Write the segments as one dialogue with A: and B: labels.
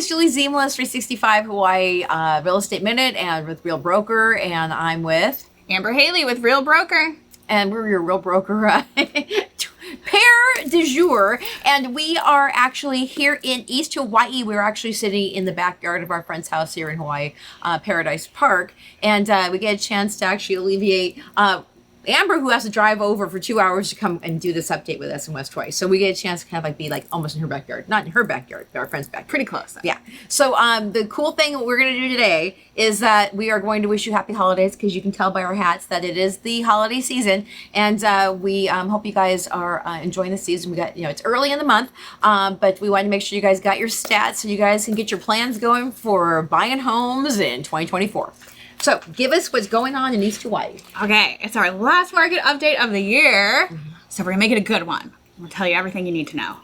A: is Julie Ziemelis, 365 Hawaii Real Estate Minute, and with Real Broker, and I'm with
B: Amber Haley with Real Broker.
A: And we're your Real Broker pair du jour, and we are actually here in East Hawaii. We're actually sitting in the backyard of our friend's house here in Hawaii Paradise Park, and we get a chance to actually alleviate Amber, who has to drive over for 2 hours to come and do this update with us in West Hawaii. So we get a chance to kind of like be like almost in her backyard. Not in her backyard, but our friend's backyard.
B: Pretty close, though.
A: Yeah. So the cool thing we're going to do today is that we are going to wish you happy holidays, because you can tell by our hats that it is the holiday season. And we hope you guys are enjoying the season. We got, it's early in the month, but we want to make sure you guys got your stats so you guys can get your plans going for buying homes in 2024. So, give us what's going on in East Hawaii.
B: Okay, it's our last market update of the year, so we're going to make it a good one. We'll tell you everything you need to know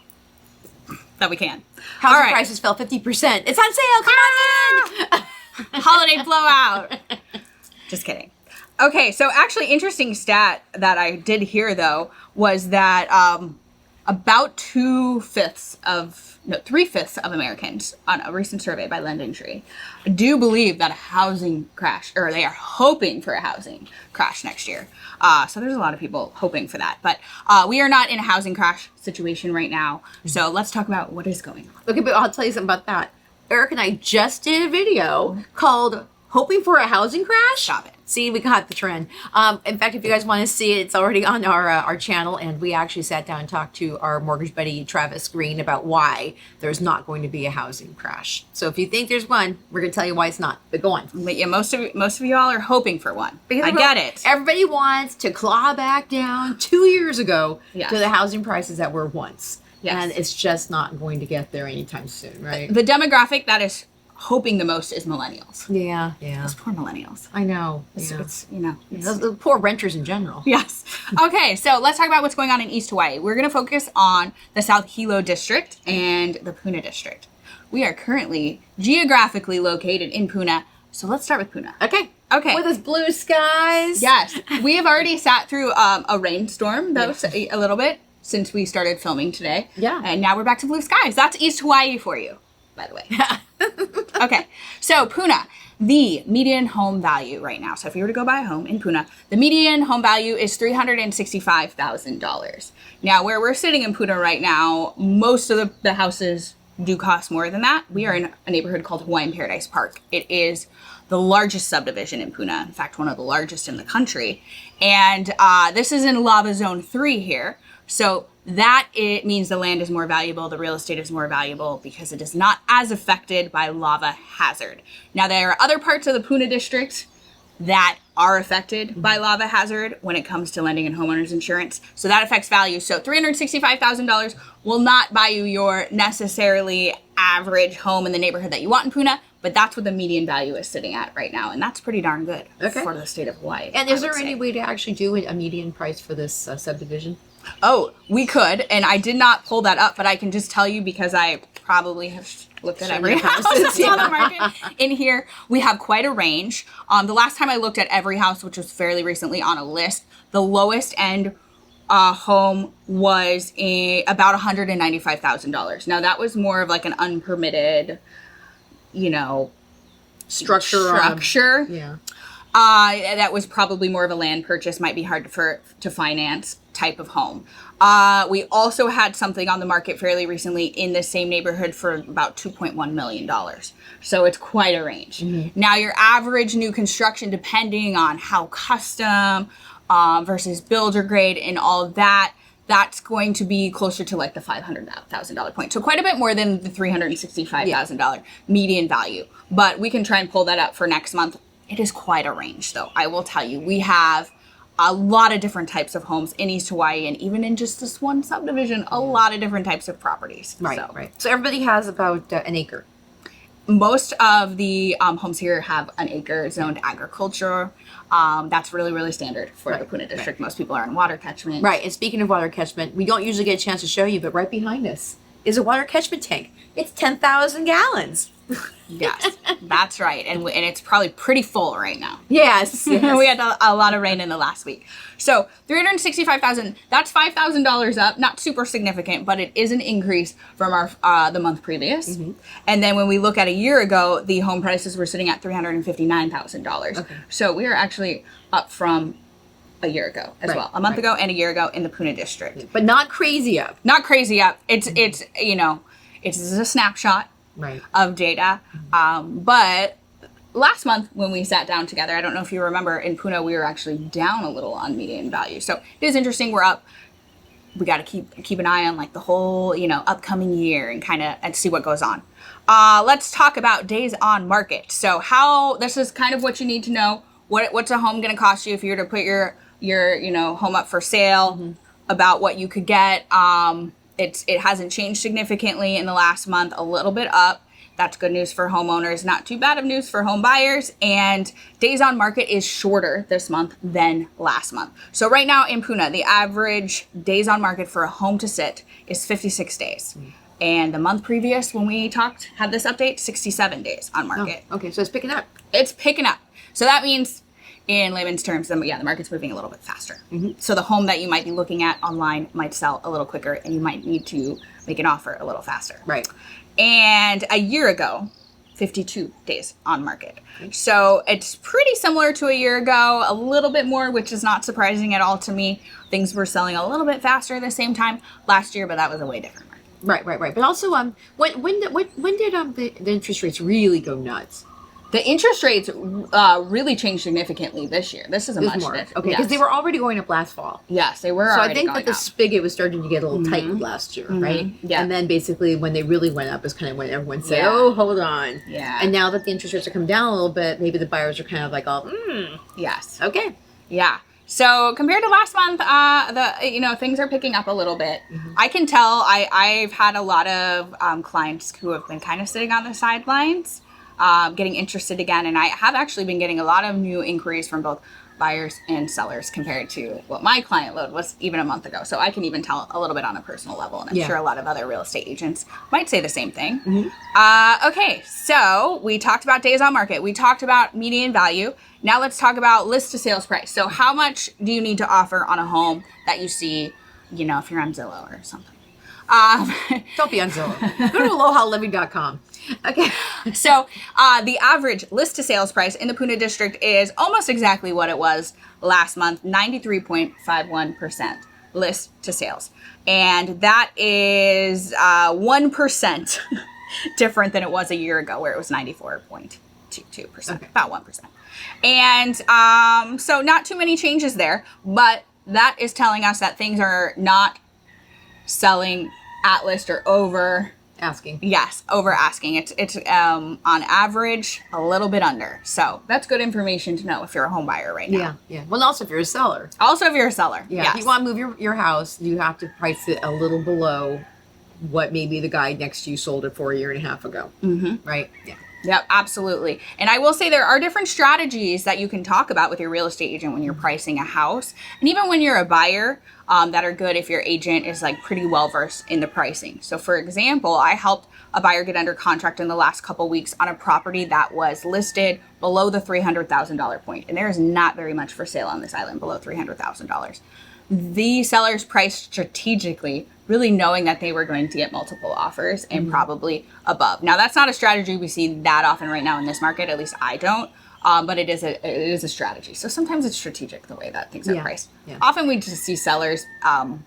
B: that we can.
A: Housing prices fell 50%. It's on sale. Come on in.
B: Holiday blowout. Just kidding. Okay, so actually interesting stat that I did hear, though, was that about 3/5 of Americans on a recent survey by LendingTree do believe that a housing crash, or they are hoping for a housing crash next year. So there's a lot of people hoping for that, but we are not in a housing crash situation right now. So let's talk about what is going on.
A: Okay, but I'll tell you something about that. Eric and I just did a video called Hoping for a Housing Crash?
B: Stop it.
A: See, we got the trend. In fact, if you guys want to see it, it's already on our channel, and we actually sat down and talked to our mortgage buddy, Travis Green, about why there's not going to be a housing crash. So if you think there's one, we're going to tell you why it's not. But go on.
B: But yeah, most of y'all are hoping for one. Because I get it.
A: Everybody wants to claw back down 2 years ago
B: Yes.
A: to the housing prices that were once.
B: Yes.
A: And it's just not going to get there anytime soon, right?
B: The demographic that is hoping the most is millennials.
A: Yeah.
B: Those poor millennials.
A: I know.
B: It's
A: The poor renters in general.
B: Yes. Okay, so let's talk about what's going on in East Hawaii. We're going to focus on the South Hilo district and the Puna district. We are currently geographically located in Puna, so let's start with Puna.
A: Okay. With its blue skies.
B: Yes. We have already sat through a rainstorm, though, a little bit since we started filming today.
A: Yeah.
B: And now we're back to blue skies. That's East Hawaii for you, by the way. Okay, so Puna, the median home value right now. So if you were to go buy a home in Puna, the median home value is $365,000. Now, where we're sitting in Puna right now, most of the houses do cost more than that. We are in a neighborhood called Hawaiian Paradise Park. It is the largest subdivision in Puna, in fact, one of the largest in the country. And this is in Lava Zone 3 here. So that it means the land is more valuable, the real estate is more valuable because it is not as affected by lava hazard. Now, there are other parts of the Puna district that are affected by lava hazard when it comes to lending and homeowners insurance. So that affects value. So $365,000 will not buy you your necessarily average home in the neighborhood that you want in Puna, but that's what the median value is sitting at right now. And that's pretty darn good for the state of Hawaii.
A: And is there any way to actually do a median price for this subdivision?
B: Oh, we could, and I did not pull that up, but I can just tell you because I probably have looked at every house that's on the market in here. We have quite a range. The last time I looked at every house, which was fairly recently on a list, the lowest end home was about $195,000. Now, that was more of like an unpermitted, structure.
A: Yeah.
B: That was probably more of a land purchase, might be hard to finance type of home. We also had something on the market fairly recently in the same neighborhood for about $2.1 million. So it's quite a range. Mm-hmm. Now, your average new construction, depending on how custom versus builder grade and all of that, that's going to be closer to like the $500,000 point. So quite a bit more than the $365,000 median value. But we can try and pull that up for next month. It is quite a range, though. I will tell you, we have a lot of different types of homes in East Hawaii, and even in just this one subdivision, a lot of different types of properties.
A: Right. So everybody has about an acre.
B: Most of the homes here have an acre zoned agriculture. That's really, really standard for the Puna district. Most people are in water catchment.
A: Right. And speaking of water catchment, we don't usually get a chance to show you, but right behind us is a water catchment tank. It's 10,000 gallons.
B: Yes, that's right. And it's probably pretty full right now.
A: Yes.
B: We had a lot of rain in the last week. So $365,000, that's $5,000 up. Not super significant, but it is an increase from our the month previous. And then when we look at a year ago, the home prices were sitting at $359,000.
A: Okay.
B: So we are actually up from a year ago as well. A month ago and a year ago in the Puna district.
A: But not crazy up.
B: Not crazy up. It's you know, it's a snapshot of data. But last month when we sat down together, I don't know if you remember, in Puna we were actually down a little on median value. So it is interesting. We're up. We got to keep an eye on like the whole, you know, upcoming year and kind of and see what goes on. Let's talk about days on market. So how this is kind of what you need to know. What's a home going to cost you if you were to put your you know, home up for sale, about what you could get. It hasn't changed significantly in the last month, a little bit up. That's good news for homeowners, not too bad of news for home buyers. And days on market is shorter this month than last month. So right now in Puna, the average days on market for a home to sit is 56 days. And the month previous, when we had this update, 67 days on market.
A: Oh, okay, so it's picking up.
B: It's picking up. So that means, in layman's terms, the market's moving a little bit faster. So the home that you might be looking at online might sell a little quicker, and you might need to make an offer a little faster.
A: Right.
B: And a year ago, 52 days on market. So it's pretty similar to a year ago, a little bit more, which is not surprising at all to me. Things were selling a little bit faster at the same time last year, but that was a way different market.
A: Right. But also, when did the interest rates really go nuts?
B: The interest rates really changed significantly this year. This is a much
A: more.
B: different.
A: Okay, because they were already going up last fall.
B: Yes, they were.
A: So
B: already
A: I think
B: going
A: that the
B: up.
A: spigot was starting to get a little tight last year, right?
B: Yeah.
A: And then basically when they really went up is kind of when everyone said,
B: Yeah.
A: "Oh, hold on."
B: Yeah.
A: And now that the interest rates are coming down a little bit, maybe the buyers are kind of like, "Oh,
B: Yes.
A: okay."
B: Yeah. So compared to last month, things are picking up a little bit. I can tell. I've had a lot of clients who have been kind of sitting on the sidelines, getting interested again, and I have actually been getting a lot of new inquiries from both buyers and sellers compared to what my client load was even a month ago. So I can even tell a little bit on a personal level, and I'm sure a lot of other real estate agents might say the same thing. Okay, so we talked about days on market. We talked about median value. Now let's talk about list to sales price. So how much do you need to offer on a home that you see, you know, if you're on Zillow or something?
A: Don't be on Zillow. Go to alohaliving.com. Okay.
B: So the average list to sales price in the Puna district is almost exactly what it was last month, 93.51% list to sales. And that is 1% different than it was a year ago, where it was 94.22%, about 1%. And so not too many changes there, but that is telling us that things are not selling at list or over
A: asking.
B: Yes, over asking. It's on average a little bit under. So that's good information to know if you're a home buyer right now.
A: Yeah. Well, also if you're a seller.
B: Also if you're a seller.
A: Yeah.
B: Yes.
A: If you want to move your house, you have to price it a little below what maybe the guy next to you sold it for a year and a half ago. Right? Yeah.
B: Yep, absolutely. And I will say there are different strategies that you can talk about with your real estate agent when you're pricing a house. And even when you're a buyer, that are good if your agent is like pretty well versed in the pricing. So for example, I helped a buyer get under contract in the last couple weeks on a property that was listed below the $300,000 point. And there is not very much for sale on this island below $300,000. The sellers priced strategically, really knowing that they were going to get multiple offers and probably above. Now, that's not a strategy we see that often right now in this market. At least I don't. But it is a strategy. So sometimes it's strategic the way that things are priced. Yeah. Often we just see sellers kind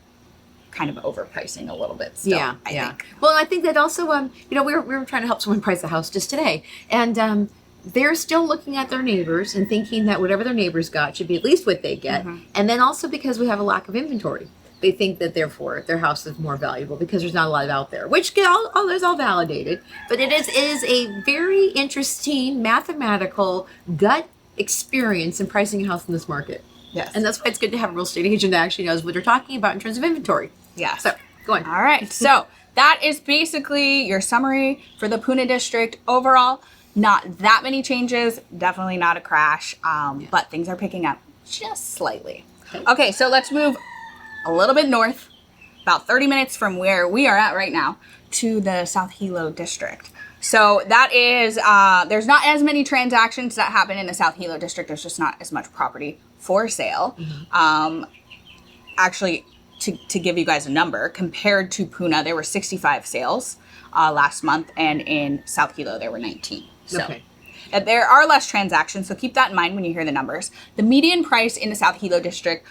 B: of overpricing a little bit still, I think.
A: Well, I think that also, we were trying to help someone price a house just today. And they're still looking at their neighbors and thinking that whatever their neighbors got should be at least what they get. And then also because we have a lack of inventory. They think that therefore their house is more valuable because there's not a lot out there, which is all validated. But it is a very interesting mathematical gut experience in pricing a house in this market.
B: Yes.
A: And that's why it's good to have a real estate agent that actually knows what they're talking about in terms of inventory.
B: Yeah.
A: So, go on.
B: All right. So that is basically your summary for the Puna district. Overall, not that many changes, definitely not a crash, but things are picking up just slightly. Okay, so let's move a little bit north, about 30 minutes from where we are at right now, to the South Hilo district. So that is, there's not as many transactions that happen in the South Hilo district. There's just not as much property for sale. Actually, to give you guys a number, compared to Puna, there were 65 sales last month, and in South Hilo, there were 19. So
A: Okay.
B: there are less transactions, so keep that in mind when you hear the numbers. The median price in the South Hilo district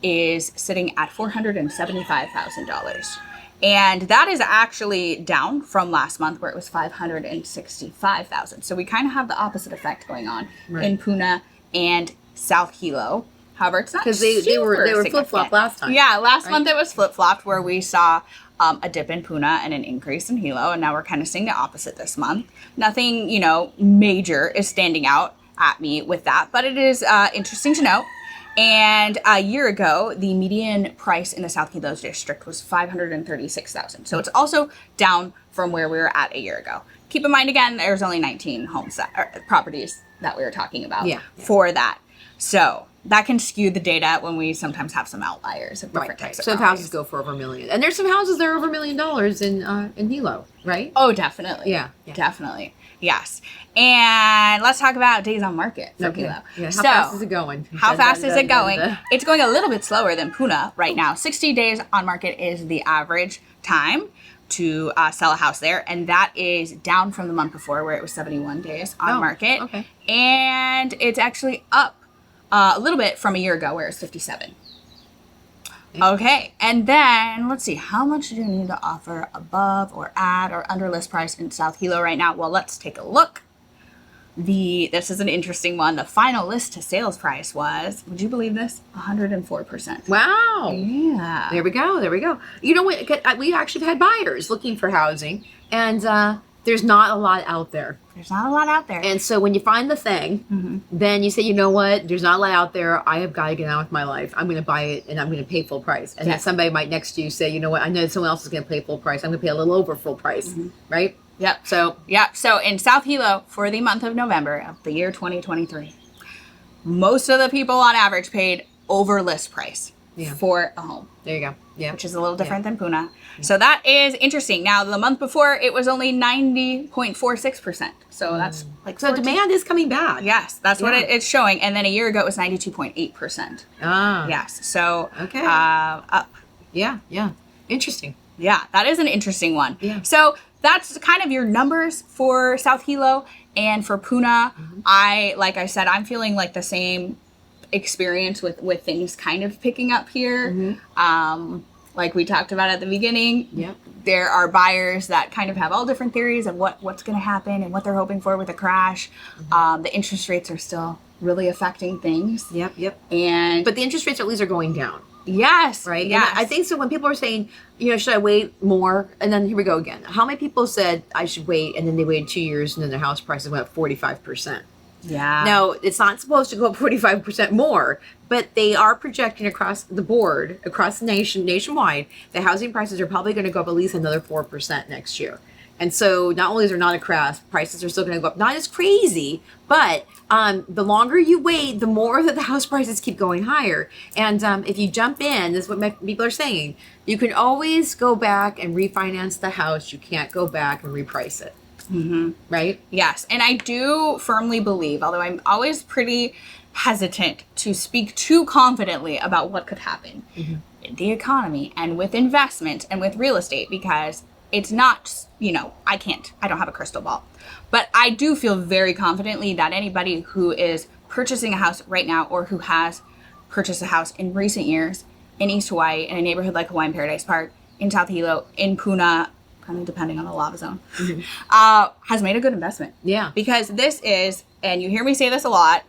B: is sitting at $475,000. And that is actually down from last month where it was $565,000. So we kind of have the opposite effect going on in Puna and South Hilo. However, it's not
A: Because they were flip-flop last time.
B: Yeah, last month it was flip-flopped where we saw a dip in Puna and an increase in Hilo, and now we're kind of seeing the opposite this month. Nothing, major is standing out at me with that, but it is interesting to note. And a year ago, the median price in the South Hilo district was $536,000. So it's also down from where we were at a year ago. Keep in mind, again, there's only 19 properties that we were talking about for that. So that can skew the data when we sometimes have some outliers of different types of
A: Some
B: properties.
A: houses go for over $1 million. And there's some houses that are over $1 million in Hilo, right?
B: Oh, definitely.
A: Yeah.
B: Definitely. Yes. And let's talk about days on market for Hilo.
A: Yeah. How fast is it going?
B: How fast is it going? It's going a little bit slower than Puna right now. 60 days on market is the average time to sell a house there. And that is down from the month before where it was 71 days on market.
A: Okay.
B: And it's actually up a little bit from a year ago where it was 57. Okay, and then let's see, how much do you need to offer above or at or under list price in South Hilo right now? Well, let's take a look. This is an interesting one. The final list to sales price was, would you believe this? 104%.
A: Wow.
B: Yeah.
A: There we go. You know what? We actually have had buyers looking for housing, and there's not a lot out there.
B: There's not a lot out there.
A: And so when you find the thing, then you say, you know what? There's not a lot out there. I have got to get on with my life. I'm going to buy it, and I'm going to pay full price. And then somebody might next to you say, you know what? I know someone else is going to pay full price. I'm going to pay a little over full price, right?
B: Yep. So in South Hilo for the month of November of the year 2023, most of the people on average paid over list price for a home.
A: There you go. Yeah.
B: Which is a little different than Puna. So that is interesting. Now, the month before, it was only 90.46%. So that's like...
A: So demand is coming back.
B: Yes, that's what it's showing. And then a year ago, it was 92.8%.
A: Ah.
B: Yes. So...
A: Okay.
B: Up.
A: Yeah. Interesting.
B: Yeah, that is an interesting one.
A: Yeah.
B: So that's kind of your numbers for South Hilo and for Puna. Like I said, I'm feeling like the same experience with things kind of picking up here. Like we talked about at the beginning, there are buyers that kind of have all different theories of what's going to happen and what they're hoping for with a crash. The interest rates are still really affecting things.
A: But
B: But
A: the interest rates at least are going down.
B: Yes.
A: Right?
B: Yes.
A: And I think so when people are saying, should I wait more? And then here we go again. How many people said I should wait, and then they waited 2 years and then their house prices went up 45%?
B: Yeah.
A: Now, it's not supposed to go up 45% more, but they are projecting across the board, across the nation, nationwide, the housing prices are probably going to go up at least another 4% next year. And so not only is there not a crash, prices are still going to go up. Not as crazy, but the longer you wait, the more that the house prices keep going higher. And if you jump in, this is what people are saying, you can always go back and refinance the house. You can't go back and reprice it. Right?
B: Yes. And I do firmly believe, although I'm always pretty hesitant to speak too confidently about what could happen in the economy and with investment and with real estate, because it's not, I don't have a crystal ball. But I do feel very confidently that anybody who is purchasing a house right now or who has purchased a house in recent years in East Hawaii, in a neighborhood like Hawaiian Paradise Park, in South Hilo, in Puna, kind of depending on the lava zone, has made a good investment.
A: Yeah.
B: Because this is, and you hear me say this a lot,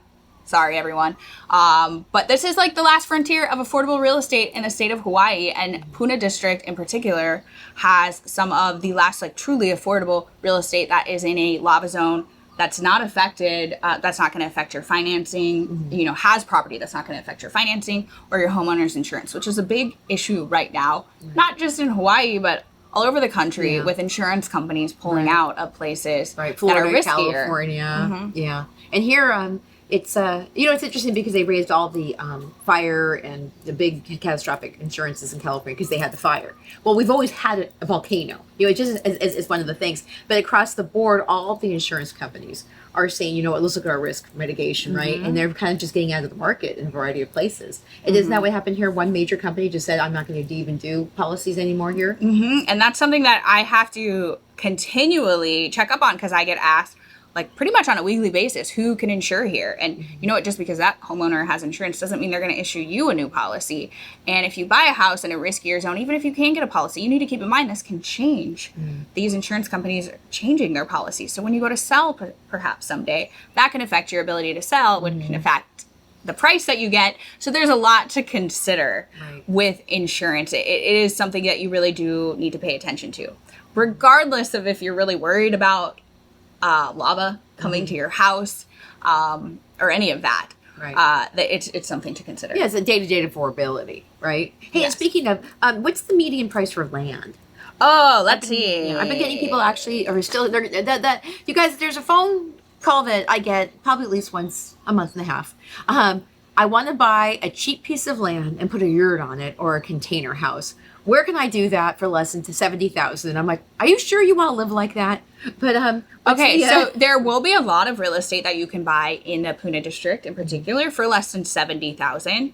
B: sorry everyone, but this is like the last frontier of affordable real estate in the state of Hawaii, and Puna District in particular has some of the last like truly affordable real estate that is in a lava zone that's not affected, that's not going to affect your financing, has property that's not going to affect your financing or your homeowner's insurance, which is a big issue right now, not just in Hawaii, but all over the country with insurance companies pulling out of places
A: Florida,
B: that are riskier.
A: California. Yeah. And here, it's it's interesting because they raised all the fire and the big catastrophic insurances in California because they had the fire. Well, we've always had a volcano. It just is one of the things. But across the board, all of the insurance companies are saying, let's look at our risk mitigation, right? And they're kind of just getting out of the market in a variety of places. And isn't that what happened here? One major company just said, I'm not going to even do policies anymore here.
B: And that's something that I have to continually check up on because I get asked, like pretty much on a weekly basis, who can insure here? And just because that homeowner has insurance doesn't mean they're going to issue you a new policy. And if you buy a house in a riskier zone, even if you can get a policy, you need to keep in mind this can change. These insurance companies are changing their policies. So when you go to sell perhaps someday, that can affect your ability to sell, which can affect the price that you get. So there's a lot to consider with insurance. It is something that you really do need to pay attention to, regardless of if you're really worried about lava coming to your house, or any of that. That it's something to consider.
A: Yeah, it's a day-to-day affordability, right? Hey, and speaking of, what's the median price for land?
B: Oh, let's see.
A: I've been getting people actually, or still, that you guys, there's a phone call that I get probably at least once a month and a half. I want to buy a cheap piece of land and put a yurt on it or a container house. Where can I do that for less than $70,000? I'm like, are you sure you want to live like that? But
B: okay, so there will be a lot of real estate that you can buy in the Puna district in particular for less than $70,000.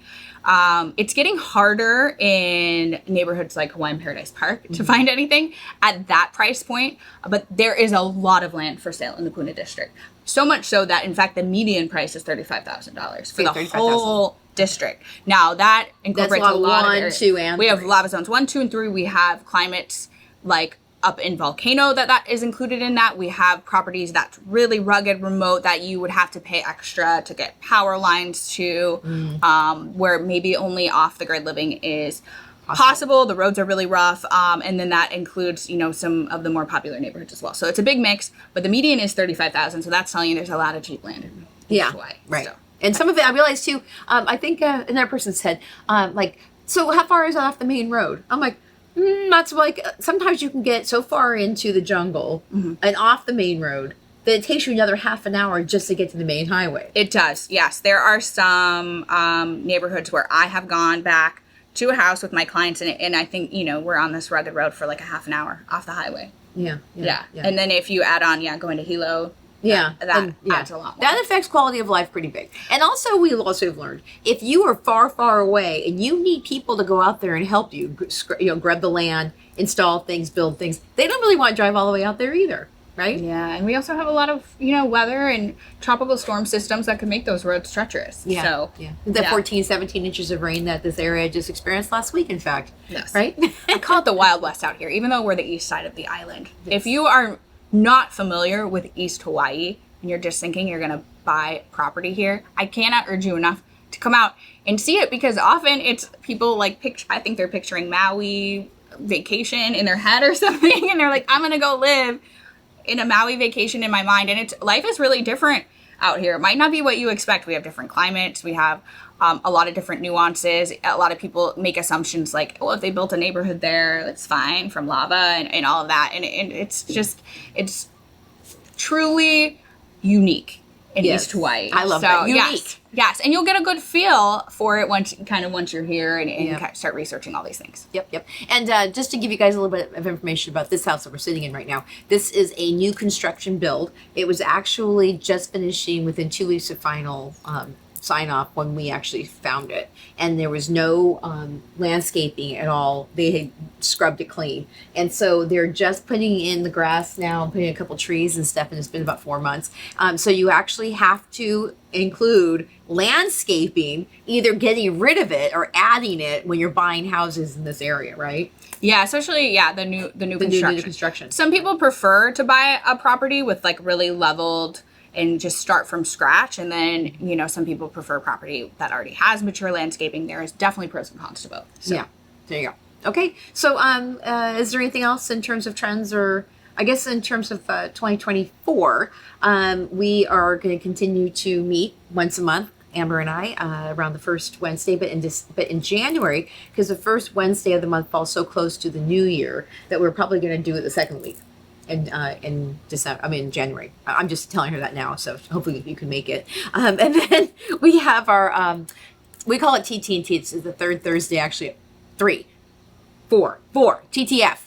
B: It's getting harder in neighborhoods like Hawaiian Paradise Park to find anything at that price point, but there is a lot of land for sale in the Puna district. So much so that, in fact, the median price is $35,000 for the whole district. Now, that incorporates a lot of areas. 1, 2, and 3. We have lava zones 1, 2, and 3. We have climates like up in Volcano that is included in that. We have properties that's really rugged, remote, that you would have to pay extra to get power lines to, where maybe only off-the-grid living is possible. The roads are really rough, and then that includes, some of the more popular neighborhoods as well. So it's a big mix, but the median is $35,000, so that's telling you there's a lot of cheap land in Hawaii.
A: Right. So. And some of it, I realized too, I think another person said, so how far is it off the main road? I'm like, that's like, sometimes you can get so far into the jungle and off the main road that it takes you another half an hour just to get to the main highway.
B: It does, yes. There are some neighborhoods where I have gone back to a house with my clients, and I think, we're on this rugged road for like a half an hour off the highway. Yeah. And then if you add on, going to Hilo, that adds a lot more.
A: That affects quality of life pretty big. And also, we also have learned, if you are far, far away and you need people to go out there and help you, grab the land, install things, build things, they don't really want to drive all the way out there either. Right?
B: Yeah, and we also have a lot of, weather and tropical storm systems that can make those roads treacherous.
A: Yeah. The 14, 17 inches of rain that this area just experienced last week, in fact.
B: Yes.
A: Right?
B: I call it the Wild West out here, even though we're the east side of the island. Yes. If you are not familiar with East Hawaii and you're just thinking you're going to buy property here, I cannot urge you enough to come out and see it, because often it's people I think they're picturing Maui vacation in their head or something, and they're like, I'm going to go live in a Maui vacation in my mind. And life is really different out here. It might not be what you expect. We have different climates. We have a lot of different nuances. A lot of people make assumptions like, if they built a neighborhood there, that's fine from lava and all of that. And it's truly unique in East Hawaii.
A: I love that. Unique.
B: Yes. And you'll get a good feel for it once you're here and start researching all these things.
A: Yep. And just to give you guys a little bit of information about this house that we're sitting in right now, this is a new construction build. It was actually just finishing within 2 weeks of final sign off when we actually found it, and there was no landscaping at all. They had scrubbed it clean, and so they're just putting in the grass now, putting a couple trees and stuff, and it's been about 4 months. So you actually have to include landscaping, either getting rid of it or adding it when you're buying houses in this area, right?
B: Yeah, especially the new
A: construction.
B: Some people prefer to buy a property with really leveled and just start from scratch. And then, some people prefer property that already has mature landscaping. There is definitely pros and cons to both. So.
A: Yeah, there you go. Okay, so is there anything else in terms of trends, or I guess in terms of 2024, we are going to continue to meet once a month, Amber and I, around the first Wednesday, but in January, because the first Wednesday of the month falls so close to the new year, that we're probably going to do it the second week. in December. I mean, January. I'm just telling her that now, so hopefully you can make it. And then we have our we call it TT&T. It's the third Thursday, actually. 4 TTF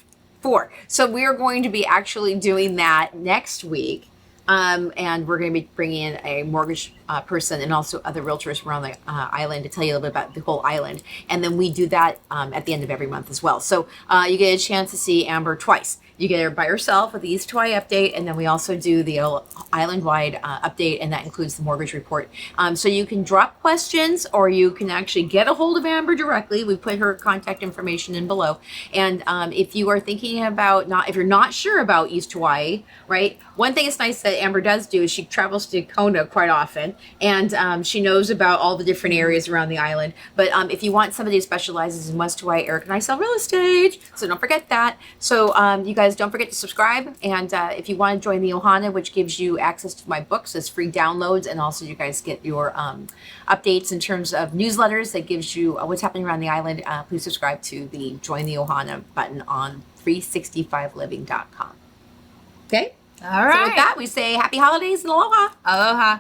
A: 4. So we are going to be actually doing that next week. And we're going to be bringing in a mortgage person and also other realtors around the island to tell you a little bit about the whole island. And then we do that at the end of every month as well. So you get a chance to see Amber twice. You get her by herself with the East Hawaii update, and then we also do the island-wide update, and that includes the mortgage report. So you can drop questions, or you can actually get a hold of Amber directly. We put her contact information in below. And if you are thinking about if you're not sure about East Hawaii, right? One thing that's nice that Amber does do is she travels to Kona quite often, and she knows about all the different areas around the island. But if you want somebody who specializes in West Hawaii, Eric and I sell real estate, so don't forget that. So you guys don't forget to subscribe, and if you want to join the Ohana, which gives you access to my books as free downloads, and also you guys get your updates in terms of newsletters that gives you what's happening around the island, please subscribe to the Join the Ohana button on 365living.com. Okay?
B: All right.
A: So with that, we say happy holidays and aloha.
B: Aloha.